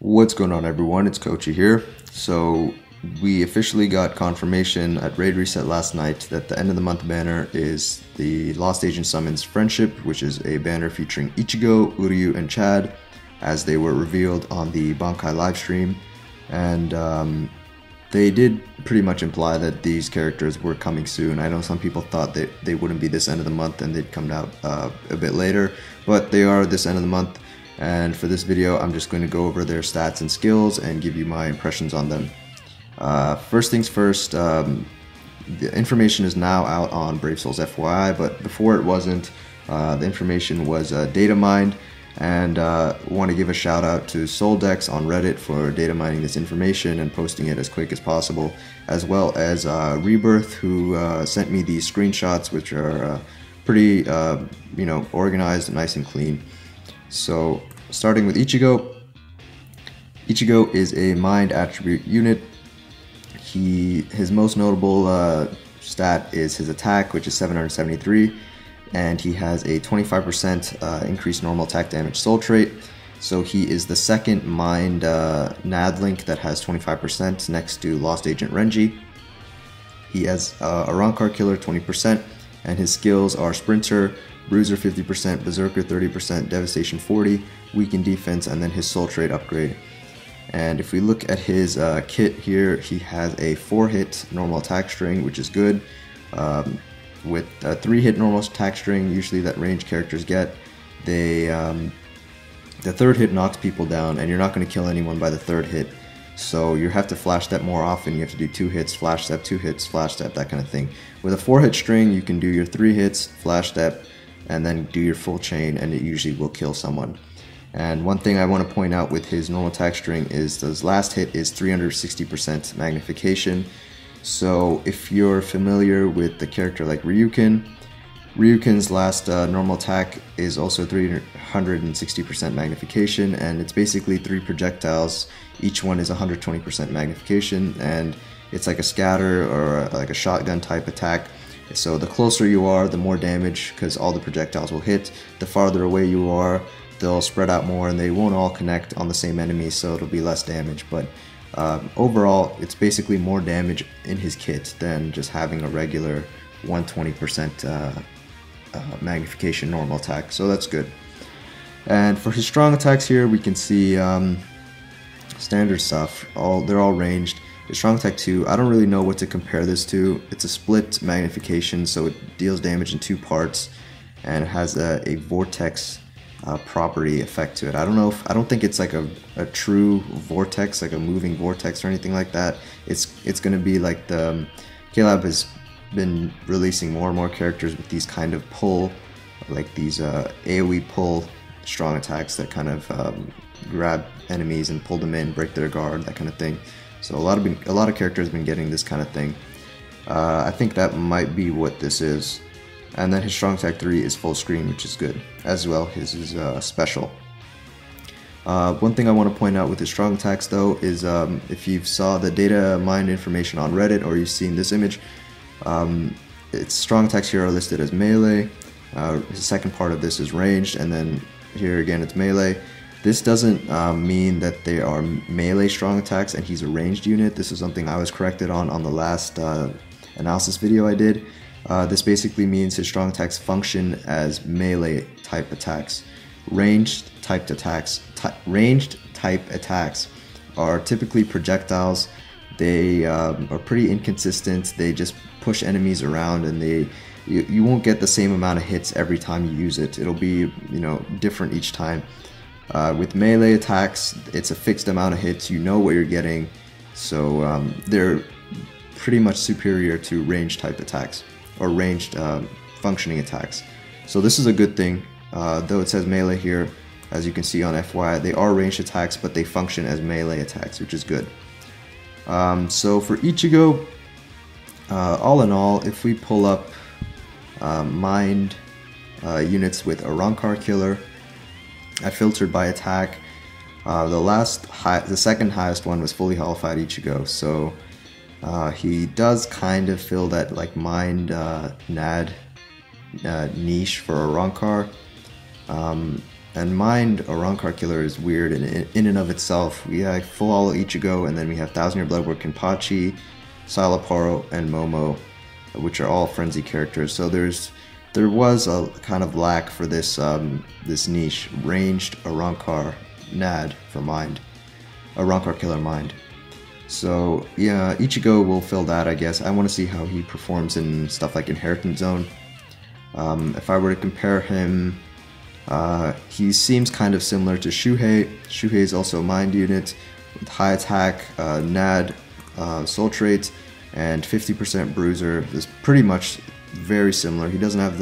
What's going on, everyone? It's Kochyy here. So we officially got confirmation at Raid Reset last night that the end of the month banner is the Lost Agent Summons Friendship, which is a banner featuring Ichigo, Uryu, and Chad, as they were revealed on the Bankai livestream. And they did pretty much imply that these characters were coming soon. I know some people thought that they wouldn't be this end of the month and they'd come out a bit later, but they are this end of the month. And for this video, I'm just going to go over their stats and skills and give you my impressions on them. First things first, the information is now out on Brave Souls FYI, but before it wasn't. The information was data mined, and want to give a shout out to Soldex on Reddit for data mining this information and posting it as quick as possible, as well as Rebirth, who sent me these screenshots, which are pretty organized, nice and clean. So starting with Ichigo. Ichigo is a mind attribute unit. His most notable stat is his attack, which is 773, and he has a 25% increased normal attack damage soul trait. So he is the second mind NAD link that has 25% next to Lost Agent Renji. He has a Rancor Killer 20%, and his skills are Sprinter, Bruiser 50%, Berserker 30%, Devastation 40, Weaken Defense, and then his soul trait upgrade. And if we look at his kit here, he has a 4-hit normal attack string, which is good. With a 3-hit normal attack string, usually that range characters get, the third hit knocks people down, and you're not going to kill anyone by the third hit. So you have to flash step more often. You have to do 2 hits, flash step, 2 hits, flash step, that kind of thing. With a 4-hit string, you can do your 3 hits, flash step, and then do your full chain, and it usually will kill someone. And one thing I want to point out with his normal attack string is his last hit is 360% magnification. So if you're familiar with the character like Ryukin's last normal attack is also 360% magnification, and it's basically 3 projectiles. Each one is 120% magnification, and it's like a scatter or like a shotgun type attack. So the closer you are, the more damage, because all the projectiles will hit. The farther away you are, they'll spread out more, and they won't all connect on the same enemy, so it'll be less damage. But overall, it's basically more damage in his kit than just having a regular 120% magnification normal attack, so that's good. And for his strong attacks here, we can see standard stuff. They're all ranged. His strong attack 2, I don't really know what to compare this to. It's a split magnification, so it deals damage in 2 parts, and it has a vortex property effect to it. I don't think it's like a true vortex, like a moving vortex or anything like that. It's going to be like the K-Lab has been releasing more and more characters with these kind of pull, like these AoE pull strong attacks that kind of grab enemies and pull them in, break their guard, that kind of thing. So a lot of characters have been getting this kind of thing. I think that might be what this is. And then his strong attack 3 is full screen, which is good as well. His is special. One thing I want to point out with his strong attacks though is if you saw the data mined information on Reddit, or you've seen this image, its strong attacks here are listed as melee. The second part of this is ranged, and then here again it's melee. This doesn't mean that they are melee strong attacks and he's a ranged unit. This is something I was corrected on the last analysis video I did. This basically means his strong attacks function as melee type attacks. Ranged type attacks are typically projectiles. They are pretty inconsistent. They just push enemies around, and you won't get the same amount of hits every time you use it. It'll be different each time. With melee attacks, it's a fixed amount of hits. You know what you're getting, so they're pretty much superior to ranged type attacks, or ranged functioning attacks. So this is a good thing, though it says melee here. As you can see on FYI, they are ranged attacks, but they function as melee attacks, which is good. So for Ichigo, all in all, if we pull up mind units with a Rancor Killer, I filtered by attack. The second highest one was fully holified Ichigo, so he does kind of fill that like mind NAD niche for a Rancor. And Mind, a Rancor killer, is weird in and of itself. We have Full Auto Ichigo, and then we have Thousand Year Bloodwork Kenpachi, Salaparo, and Momo, which are all frenzy characters. So there was a kind of lack for this this niche, ranged a Rancor Nad for Mind, a Rancor killer Mind. So yeah, Ichigo will fill that, I guess. I want to see how he performs in stuff like Inheritance Zone. If I were to compare him, he seems kind of similar to Shuhei. Shuhei is also a Mind unit with high attack, Nad, soul trait, and 50% bruiser. Is pretty much very similar. He doesn't have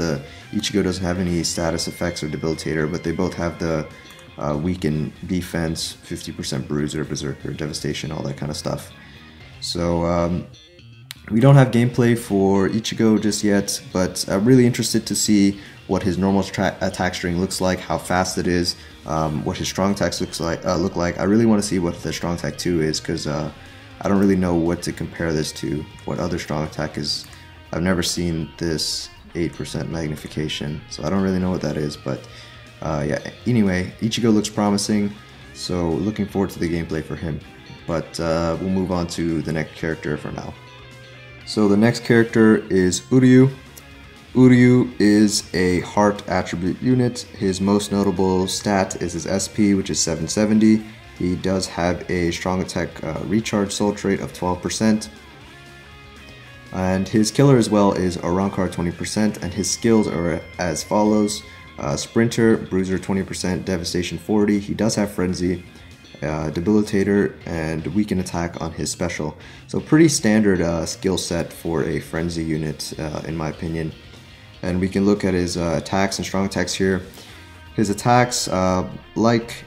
Ichigo doesn't have any status effects or debilitator, but they both have the weaken defense, 50% bruiser, berserker, devastation, all that kind of stuff. So we don't have gameplay for Ichigo just yet, but I'm really interested to see what his normal attack string looks like, how fast it is, what his strong attacks look like. I really want to see what the strong attack 2 is, because I don't really know what to compare this to, what other strong attack is. I've never seen this 8% magnification, so I don't really know what that is, but yeah, anyway, Ichigo looks promising, so looking forward to the gameplay for him. But we'll move on to the next character for now. So the next character is Uryu. Uryu is a heart attribute unit. His most notable stat is his SP, which is 770. He does have a strong attack recharge soul trait of 12%. And his killer as well is a Rancor 20%, and his skills are as follows. Sprinter, Bruiser 20%, Devastation 40. He does have Frenzy, Debilitator, and Weaken Attack on his special. So pretty standard skill set for a Frenzy unit, in my opinion. And we can look at his attacks and strong attacks here. His attacks, like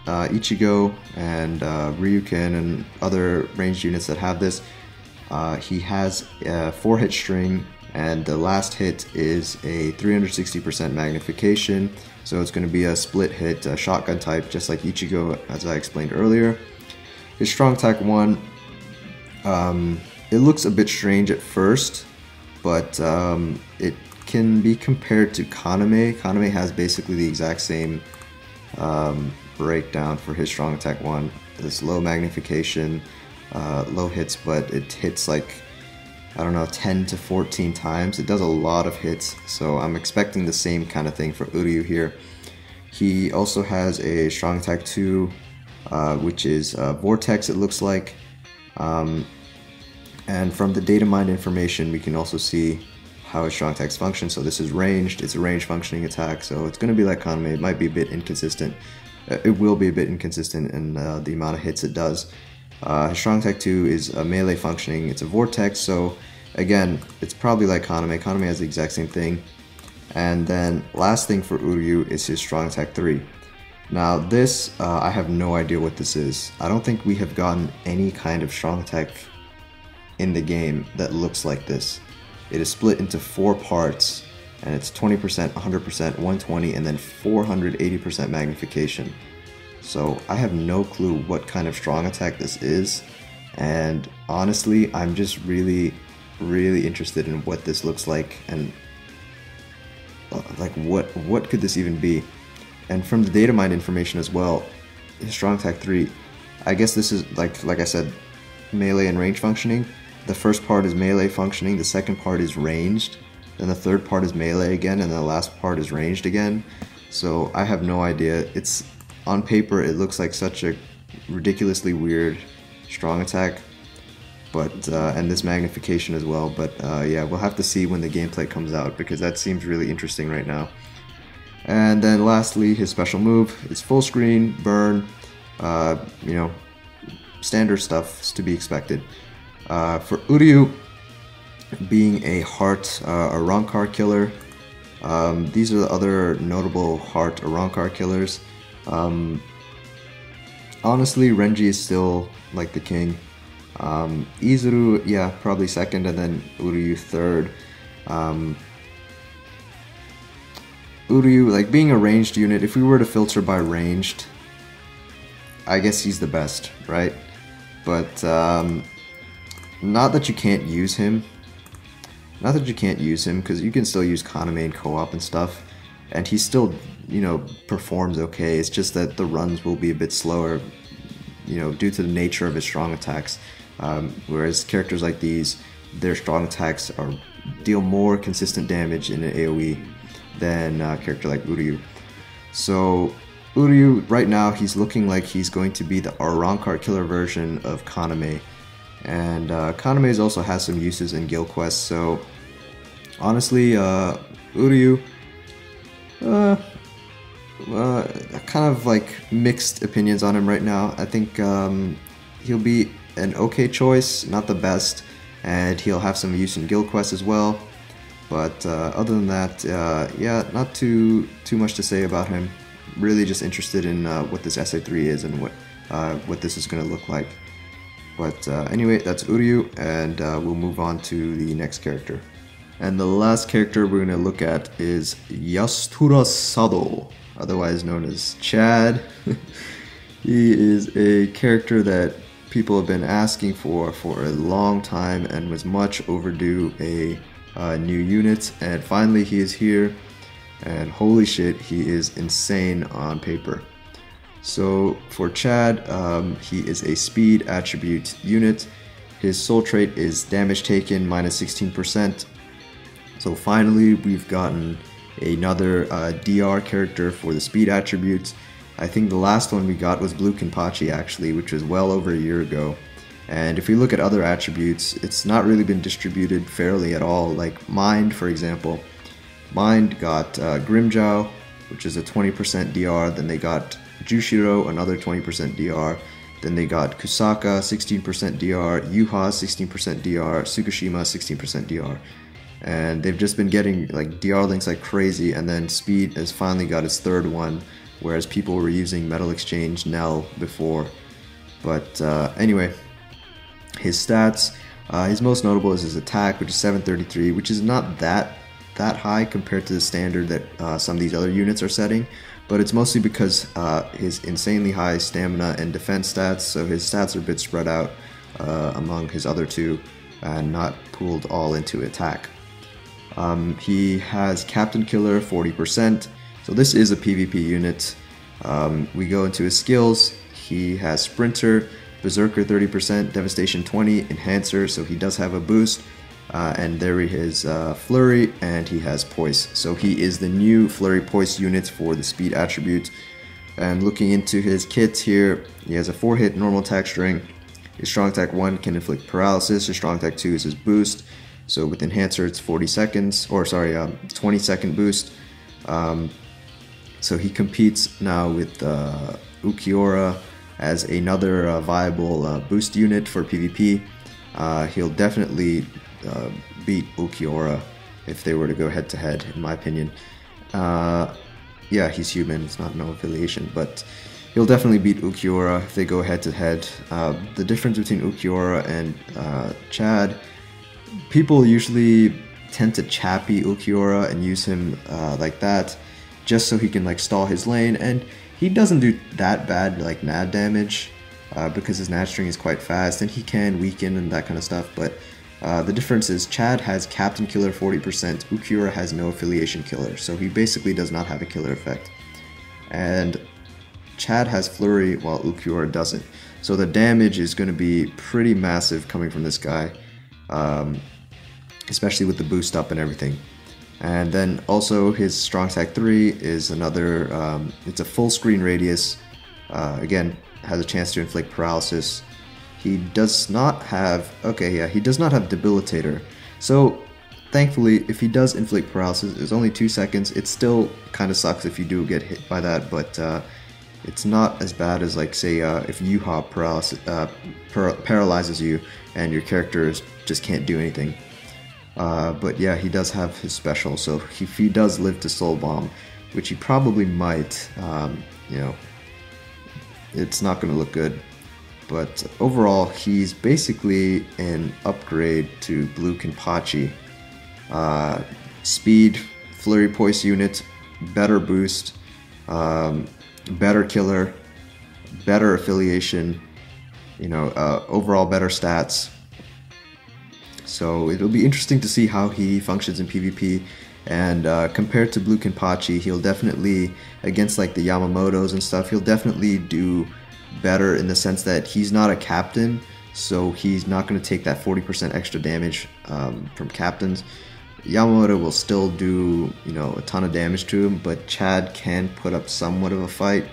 Ichigo and Ryuken and other ranged units that have this, he has a 4-hit string, and the last hit is a 360% magnification, so it's going to be a split hit, shotgun type, just like Ichigo, as I explained earlier. His strong attack 1, it looks a bit strange at first, but it can be compared to Kaname. Kaname has basically the exact same breakdown for his strong attack 1. This low magnification, low hits, but it hits like, I don't know, 10 to 14 times. It does a lot of hits, so I'm expecting the same kind of thing for Uryu here. He also has a strong attack 2, which is Vortex, it looks like. And from the data mined information, we can also see how his strong attacks function. So this is ranged, it's a range functioning attack, so it's going to be like Kaname. It might be a bit inconsistent. It will be a bit inconsistent in the amount of hits it does. His strong attack 2 is a melee functioning, it's a vortex, so again, it's probably like Kaname. Kaname has the exact same thing. And then last thing for Uryu is his strong attack 3. Now this, I have no idea what this is. I don't think we have gotten any kind of strong attack in the game that looks like this. It is split into 4 parts, and it's 20%, 100%, 120, and then 480% magnification. So I have no clue what kind of strong attack this is, and honestly, I'm just really interested in what this looks like, and like what could this even be. And from the data mined information as well, his strong attack 3, I guess this is like I said, melee and range functioning. The first part is melee functioning, the second part is ranged, then the third part is melee again, and the last part is ranged again. So I have no idea. It's on paper, it looks like such a ridiculously weird strong attack, but and this magnification as well. But yeah, we'll have to see when the gameplay comes out, because that seems really interesting right now. And then lastly, his special move is full screen, burn, you know, standard stuff to be expected. For Uryu, being a heart, a Rancor killer, these are the other notable heart Rancor killers. Honestly, Renji is still like the king. Izuru, yeah, probably second, and then Uryu third. Uryu, like being a ranged unit, if we were to filter by ranged, I guess he's the best, right? But not that you can't use him. Not that you can't use him, because you can still use Kaname and co-op and stuff, and he's still performs okay. It's just that the runs will be a bit slower, due to the nature of his strong attacks. Whereas characters like these, their strong attacks deal more consistent damage in an AoE than a character like Uryu. So Uryu, right now, he's looking like he's going to be the Arrancar killer version of Kaname. And Kaname also has some uses in guild quests, so honestly, Uryu, kind of like mixed opinions on him right now. I think he'll be an okay choice, not the best, and he'll have some use in guild quests as well. But other than that, yeah, not too much to say about him. Really just interested in what this SA3 is and what this is going to look like. But anyway, that's Uryu, and we'll move on to the next character. And the last character we're going to look at is Yastura Sado, otherwise known as Chad. He is a character that people have been asking for a long time and was much overdue a new unit, and finally he is here, and holy shit, he is insane on paper. So for Chad, he is a speed attribute unit. His soul trait is damage taken minus 16%. So finally we've gotten another DR character for the speed attributes. I think the last one we got was Blue Kenpachi actually, which was well over a year ago. And if we look at other attributes, it's not really been distributed fairly at all. Like Mind, for example. Mind got Grimjow, which is a 20% DR. Then they got Jushiro, another 20% DR. Then they got Kusaka, 16% DR. Yuha, 16% DR. Tsukushima, 16% DR. And they've just been getting like DR links like crazy. And then Speed has finally got its third one, whereas people were using Metal Exchange Nell before. But anyway, his stats, his most notable is his attack, which is 733, which is not that high compared to the standard that some of these other units are setting, but it's mostly because his insanely high stamina and defense stats, so his stats are a bit spread out among his other two and not pooled all into attack. He has Captain Killer 40%, so this is a PvP unit. We go into his skills. He has Sprinter, Berserker 30%, Devastation 20, Enhancer, so he does have a boost. And there he is Flurry, and he has Poise. So he is the new Flurry Poise unit for the speed attribute. And looking into his kits here, he has a 4-hit normal attack string. His strong attack 1 can inflict paralysis. His strong attack 2 is his boost. So with Enhancer, it's 20 second boost. So he competes now with Ukiura as another viable boost unit for PvP. He'll definitely beat Ukiura if they were to go head to head, in my opinion. Yeah, he's human, it's not no affiliation, but he'll definitely beat Ukiura if they go head to head. The difference between Ukiura and Chad, people usually tend to chappy Ukiura and use him like that, just so he can like stall his lane, and he doesn't do that bad like NAD damage because his NAD string is quite fast and he can weaken and that kind of stuff. But the difference is Chad has Captain Killer 40%, Ukiura has no affiliation killer, so he basically does not have a killer effect. And Chad has Flurry while Ukiura doesn't. So the damage is going to be pretty massive coming from this guy, especially with the boost up and everything. And then also his strong attack 3 is another, it's a full screen radius, again, has a chance to inflict paralysis. He does not have, he does not have Debilitator. So thankfully, if he does inflict paralysis, it's only 2 seconds. It still kind of sucks if you do get hit by that, but it's not as bad as like say if Yuha paralyzes you and your character just can't do anything. But yeah, he does have his special, so if he does live to Soul Bomb, which he probably might, you know, it's not going to look good. But overall, he's basically an upgrade to Blue Kenpachi. Speed, Flurry Poise unit, better boost, better killer, better affiliation, you know, overall better stats. So it'll be interesting to see how he functions in PvP. And compared to Blue Kenpachi, he'll definitely, against like the Yamamotos and stuff, he'll definitely do better in the sense that he's not a captain, so he's not going to take that 40% extra damage from captains. Yamamoto will still do, you know, a ton of damage to him, but Chad can put up somewhat of a fight.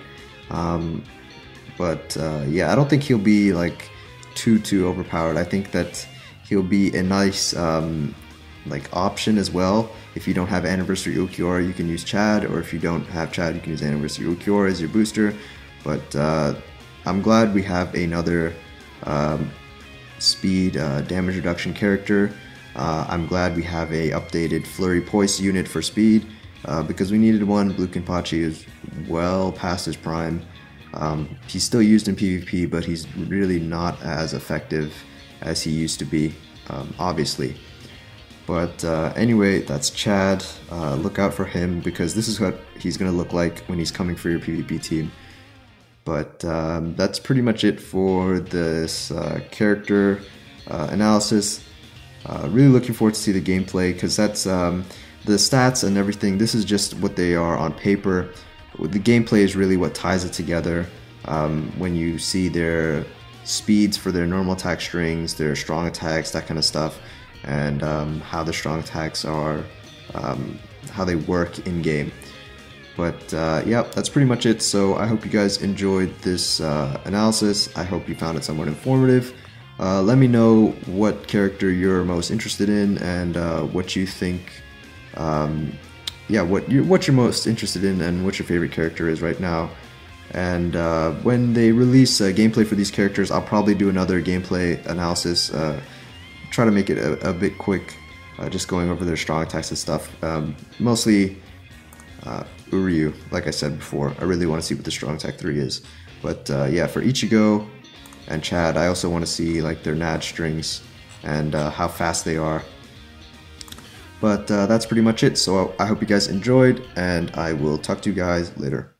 Yeah, I don't think he'll be like too overpowered. I think that he'll be a nice like option as well. If you don't have Anniversary Ulquiorra, you can use Chad, or if you don't have Chad, you can use Anniversary Ulquiorra as your booster. But I'm glad we have another speed damage reduction character. I'm glad we have a updated Flurry Poise unit for speed because we needed one. Blue Kenpachi is well past his prime. He's still used in PvP, but he's really not as effective as he used to be, obviously. But anyway, that's Chad. Look out for him because this is what he's going to look like when he's coming for your PvP team. But that's pretty much it for this character analysis. Really looking forward to see the gameplay because that's the stats and everything. This is just what they are on paper. The gameplay is really what ties it together. When you see their speeds for their normal attack strings, their strong attacks, that kind of stuff, and how the strong attacks are, how they work in game. But yeah, that's pretty much it. So I hope you guys enjoyed this analysis. I hope you found it somewhat informative. Let me know what character you're most interested in and what you think, yeah, what you're most interested in and what your favorite character is right now. And when they release gameplay for these characters, I'll probably do another gameplay analysis. Try to make it a bit quick, just going over their strong attacks and stuff. Mostly Uryu, like I said before. I really want to see what the strong attack 3 is. But yeah, for Ichigo and Chad, I also want to see like their NAD strings and how fast they are. But that's pretty much it. So I hope you guys enjoyed, and I will talk to you guys later.